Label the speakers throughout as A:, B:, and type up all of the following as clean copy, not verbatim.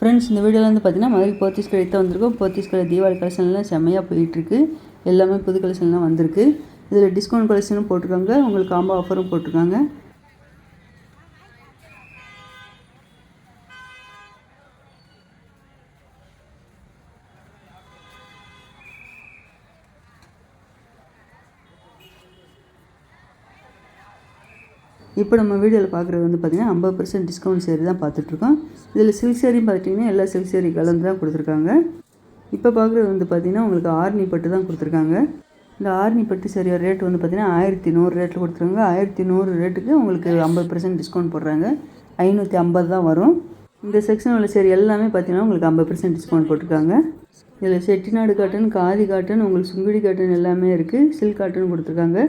A: Friends, இந்த வீடியோவில் வந்து பார்த்தீங்கன்னா மதுரை போத்தீஸ் கடைக்கு தான் வந்திருக்கோம். போத்தீஸ் கடை தீபாவளி கலெக்ஷன்லாம் செம்மையாக போயிட்டுருக்கு. எல்லாமே புது கலெக்ஷன்லாம் வந்திருக்கு. இதில் டிஸ்கவுண்ட் கலெக்ஷனும் போட்டிருக்காங்க, உங்களுக்கு காம்போ ஆஃபரும் போட்டிருக்காங்க. இப்போ நம்ம வீடியோவில் பார்க்குறது வந்து பார்த்திங்கன்னா 50% டிஸ்கவுண்ட் சேரி தான் பார்த்துட்ருக்கோம். இதில் சில்க் சேரியும் பார்த்திங்கன்னா எல்லா சில்க் சேரி கலந்து தான் கொடுத்துருக்காங்க. இப்போ பார்க்குறது வந்து பார்த்திங்கன்னா உங்களுக்கு ஆர்னி பட்டு தான் கொடுத்துருக்காங்க. இந்த ஆர்னி பட்டு சேரியோட ரேட் வந்து பார்த்திங்கன்னா 1100 ரேட்டில் கொடுத்துருக்காங்க. 1100 ரேட்டுக்கு உங்களுக்கு 50% டிஸ்கவுண்ட் போடுறாங்க. 550 தான் வரும். இந்த செக்ஷன் உள்ள சேரி எல்லாமே பார்த்திங்கன்னா உங்களுக்கு 50% டிஸ்கவுண்ட் போட்டிருக்காங்க. இதில் செட்டிநாடு காட்டன், காதி காட்டன், உங்களுக்கு சுங்குடி காட்டன் எல்லாமே இருக்குது. சில்க் காட்டன் கொடுத்துருக்காங்க.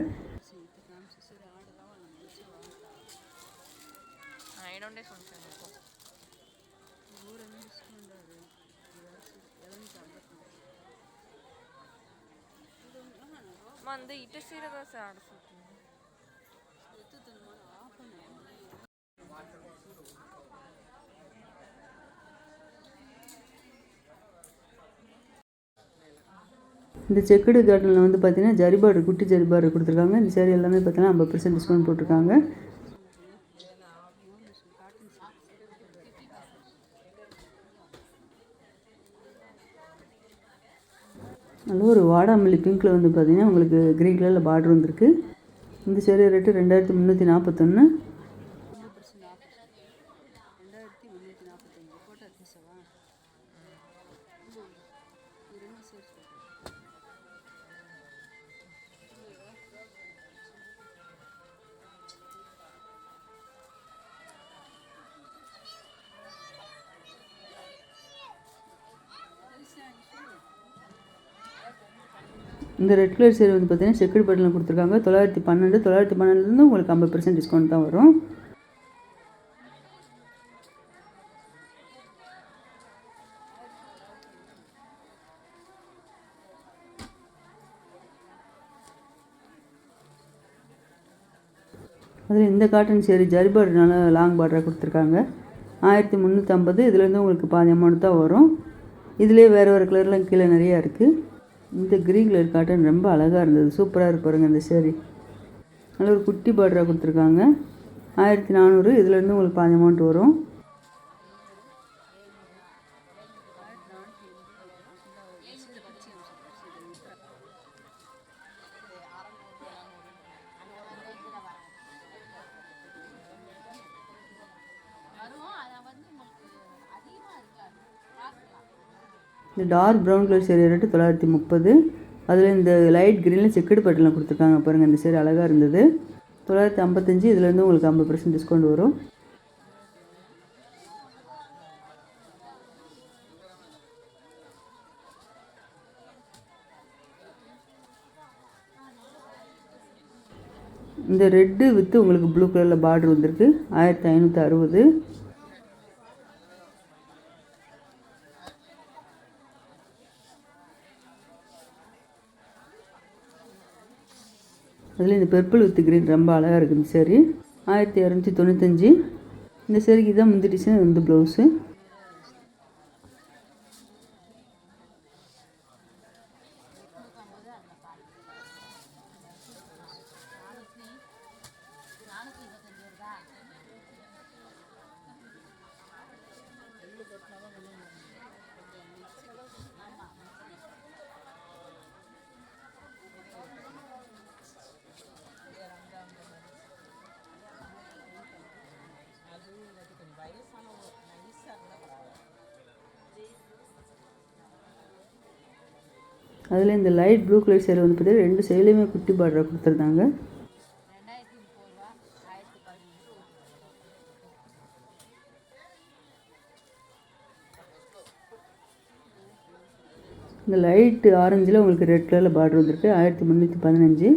A: இந்த செக்குடு காட்டனில் வந்து பார்த்தீங்கன்னா ஜரி பார்டர், குட்டி ஜரி பார்டர் கொடுத்துருக்காங்க. இந்த சேரீ எல்லாமே பார்த்தீங்கன்னா 50% டிஸ்கவுண்ட் போட்டிருக்காங்க. நல்ல ஒரு வாடாமல்லி பிங்க்கில் வந்து பார்த்தீங்கன்னா உங்களுக்கு க்ரீன் கலரில் பார்டர் வந்திருக்கு. இந்த சேரீ ரேட்டு 2341. இந்த ரெட் கலர் சேரீ வந்து பார்த்தீங்கன்னா செக்குடு பட்டில் கொடுத்துருக்காங்க. 912. 912லேருந்து உங்களுக்கு 50% டிஸ்கவுண்ட் தான் வரும். அதில் இந்த காட்டன் சேரீ ஜரி பார்டர்னால லாங் பார்டராக கொடுத்துருக்காங்க. 1350. இதுலேருந்து உங்களுக்கு பாதி அமௌண்ட் தான் வரும். இதிலே வேறு வேறு கலர்லாம் கீழே நிறையா இருக்குது. இந்த க்ரீன் கலர் காட்டன் ரொம்ப அழகாக இருந்தது, சூப்பராக இருப்பாருங்க இந்த சேரீ. நல்ல ஒரு குட்டி பார்டராக கொடுத்துருக்காங்க. 1400. இதுலேருந்து உங்களுக்கு பாதி அமௌண்ட் வரும். இந்த dark brown colour sari rate 930. அதில் இந்த லைட் க்ரீனில் செக்குடு பட்டெல்லாம் கொடுத்துருக்காங்க பாருங்கள். இந்த சேரீ அழகாக இருந்தது. 955. இதுலேருந்து உங்களுக்கு 50% டிஸ்கவுண்ட் வரும். இந்த ரெட்டு வித்து உங்களுக்கு ப்ளூ கலரில் பார்டர் வந்திருக்கு. 1560. அதில் இந்த பர்பிள் வித் க்ரீன் ரொம்ப அழகாக இருக்குது இந்த சேரீ. 1295. இந்த சேரீக்கு தான் முந்தி டிசைன் வந்து ப்ளவுஸு. அதில் இந்த லைட் ப்ளூ கலர் சேரீ வந்து பார்த்தீங்கன்னா 2 சைட்லேயுமே குட்டி பார்டராக கொடுத்துருந்தாங்க. இந்த லைட் ஆரஞ்சில் உங்களுக்கு ரெட் கலரில் பார்டர் வந்துருக்கு. 1315.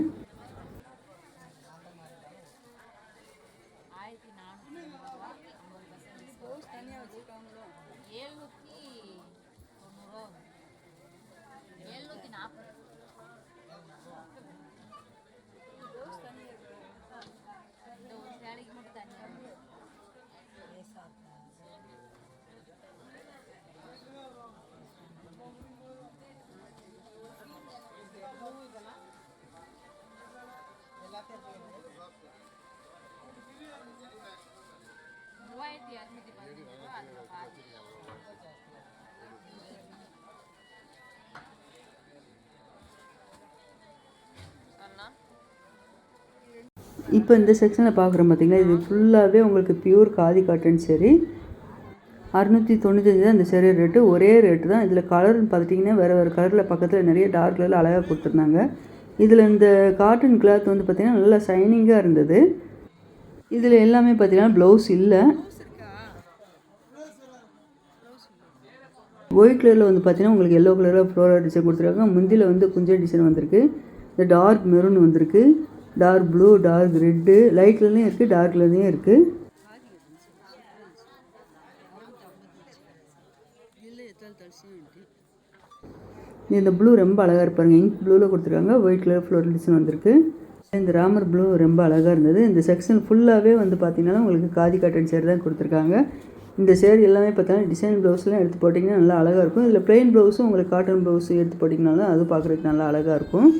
A: இப்போ இந்த செக்ஷனில் பார்க்குறோம் பார்த்தீங்கன்னா, இது ஃபுல்லாகவே உங்களுக்கு பியூர் காதி காட்டன் சரி. 695 தான் இந்த சேரீ ரேட்டு. ஒரே ரேட்டு தான். இதில் கலர்னு பார்த்துட்டிங்கன்னா வேறு வேறு கலரில் பக்கத்தில் நிறைய டார்க் கலரில் அழகாக கொடுத்துருந்தாங்க. இதில் இந்த காட்டன் கிளாத் வந்து பார்த்திங்கன்னா நல்லா ஷைனிங்காக இருந்தது. இதில் எல்லாமே பார்த்திங்கன்னா ப்ளவுஸ் இல்லை. ஒயிட் கலரில் வந்து பார்த்திங்கன்னா உங்களுக்கு எல்லோ கலரில் ஃப்ளோரல் டிசைன் கொடுத்துருக்காங்க. முந்தியில் வந்து குஞ்சல் டிசைன் வந்திருக்கு. இந்த டார்க் மெரூன் வந்திருக்கு, dark blue, dark red, light கலர்லேயும் இருக்குது, டார்க் கலர்லேயும் இருக்குது. இந்த ப்ளூ ரொம்ப அழகாக இருப்பாருங்க. இங்க் ப்ளூவில் கொடுத்துருக்காங்க. ஒயிட் கலர் ஃப்ளோரல் டிசைன் வந்திருக்கு. இந்த ராமர் ப்ளூ ரொம்ப அழகாக இருந்தது. இந்த செக்ஷன் ஃபுல்லாகவே வந்து பார்த்திங்கன்னா உங்களுக்கு காதி காட்டன் சேரீ தான் கொடுத்துருக்காங்க. இந்த சேரீ எல்லாமே பார்த்தீங்கன்னா டிசைன் ப்ளவுஸ்லாம் எடுத்து போட்டிங்கன்னா நல்லா அழகாக இருக்கும். இதில் ப்ளெயின் ப்ளவுஸும் உங்களுக்கு காட்டன் ப்ளவுஸ் எடுத்து போட்டிங்கனாலும் அது பார்க்குறதுக்கு நல்லா அழகாக இருக்கும்.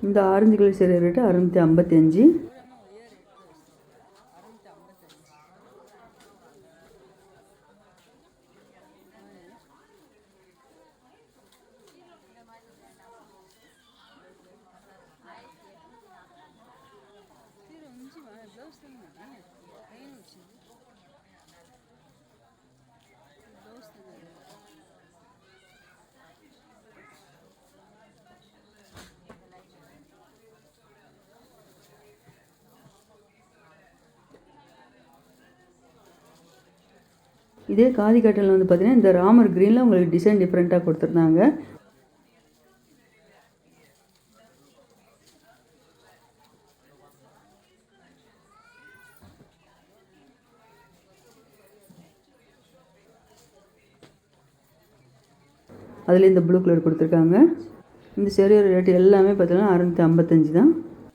A: இந்த ஆரஞ்சு கலர் சேரீ ரேட்டு 655. இதே காதி காட்டனில் வந்து பார்த்திங்கன்னா இந்த ராமர் க்ரீனில் உங்களுக்கு டிசைன் டிஃப்ரெண்ட்டாக கொடுத்துருந்தாங்க. அதில் இந்த ப்ளூ கலர் கொடுத்துருக்காங்க. இந்த சேரீயோட ரேட்டு எல்லாமே பார்த்தீங்கன்னா 655 தான்.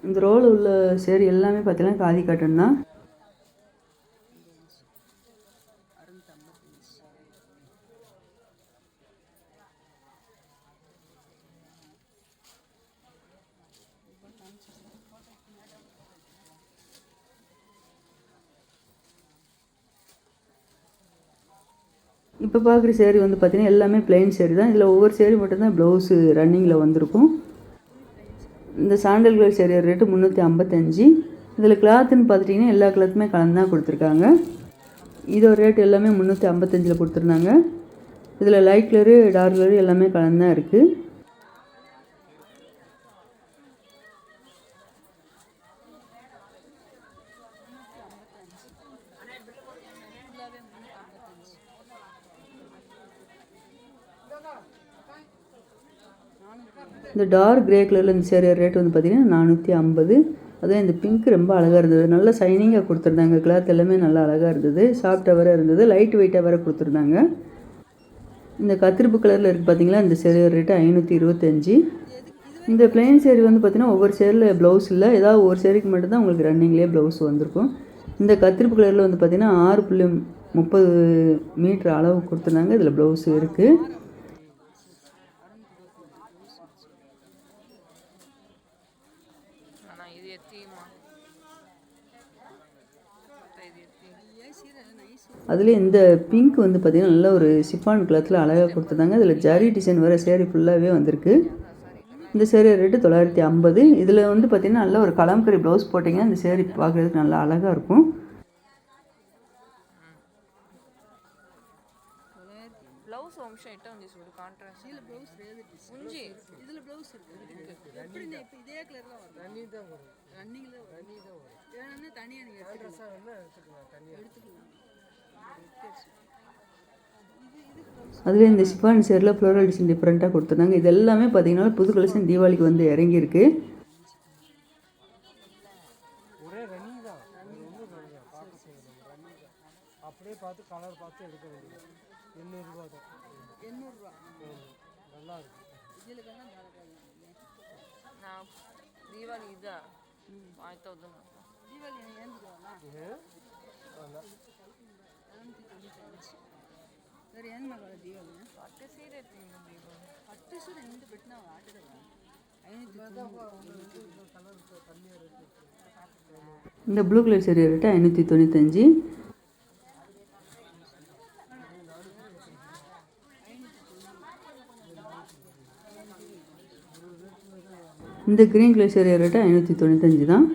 A: இந்த ரோல் உள்ள சேரீ எல்லாமே பார்த்தீங்கன்னா காதி காட்டன் தான். இப்போ பார்க்குற சேரீ வந்து பார்த்திங்கன்னா எல்லாமே ப்ளைன் சேரீ தான். இதில் ஒவ்வொரு சேரீ மட்டும்தான் ப்ளவுஸு ரன்னிங்கில் வந்திருக்கும். இந்த சாண்டல் கலர் சேரீ ரேட்டு 355. இதில் கிளாத்துன்னு பார்த்துட்டிங்கன்னா எல்லா கிளாத்துமே கலந்து தான் கொடுத்துருக்காங்க. இதோட ரேட்டு எல்லாமே 355 கொடுத்துருந்தாங்க. இதில் லைட் கலரு, டார்க் கலரு எல்லாமே கலந்து தான் இருக்குது. இந்த டார்க் கிரே கலரில் இந்த சேரீ ரேட் வந்து பார்த்திங்கன்னா 450. அதே இந்த பிங்க் ரொம்ப அழகாக இருந்தது. நல்லா ஷைனிங்காக கொடுத்துருந்தாங்க. கிளாத் எல்லாமே நல்லா அழகாக இருந்தது. சாஃப்டாக வேறு இருந்தது. லைட் வெயிட்டாக வேறு கொடுத்துருந்தாங்க. இந்த கத்திரிப்பு கலரில் இருக்குது பார்த்திங்களா, இந்த சேரீ ரேட்டு 525. இந்த பிளெயின் சேரீ வந்து பார்த்திங்கன்னா ஒவ்வொரு சேரில் ப்ளவுஸ் இல்லை. ஏதாவது ஒரு சேரீக்கு மட்டும்தான் உங்களுக்கு ரன்னிங்லேயே ப்ளவுஸ் வந்திருக்கும். இந்த கத்திரிப்பு கலரில் வந்து பார்த்திங்கன்னா 6.30 மீட்டர் அளவு கொடுத்துருந்தாங்க. இதில் ப்ளவுஸ் இருக்குது. அதில் இந்த பிங்க் வந்து பார்த்திங்கன்னா நல்ல ஒரு சிஃபான் கிளாத்தில் அழகாக கொடுத்துருந்தாங்க. இதில் ஜரி டிசைன் வேறு சேரீ ஃபுல்லாகவே வந்திருக்கு. இந்த சேரீ ரேட்டு 950. இதில் வந்து பார்த்திங்கன்னா நல்ல ஒரு கலம்கரி ப்ளவுஸ் போட்டிங்கன்னா இந்த சேரீ பார்க்குறதுக்கு நல்லா அழகாக இருக்கும். அதில் இந்த சிஃபான் சேரில் ஃப்ளோரல் டிசைன் டிஃப்ரெண்ட்டாக கொடுத்துருந்தாங்க. இது எல்லாமே பார்த்தீங்கன்னா புது கலெக்ஷன் தீபாவளிக்கு வந்து இறங்கியிருக்கு. அப்படியே பார்த்து கலர் பார்த்து எடுக்க வேண்டியது 800 ரூபா தான். 800 ரூபா நல்லா இருக்கு. நான் தீபாவளி இதா 5000 தீபாவளி ஏந்துடுவாங்களா? வேறு ಏನು ಮಗಳ ದೀವಲ್ಲಿ ಪಟ್ಟು ಸೀರೆ ಪಟ್ಟು ಸೀರೆ ನಿಂದು ಬಿಟ್ಟು ನಾವು ಆಟದ இந்த ப்ளூ கலர் சேரீ ரேட்டு 595. இந்த க்ரீன் கலர் சேரீ ரேட்டு 595 தான்.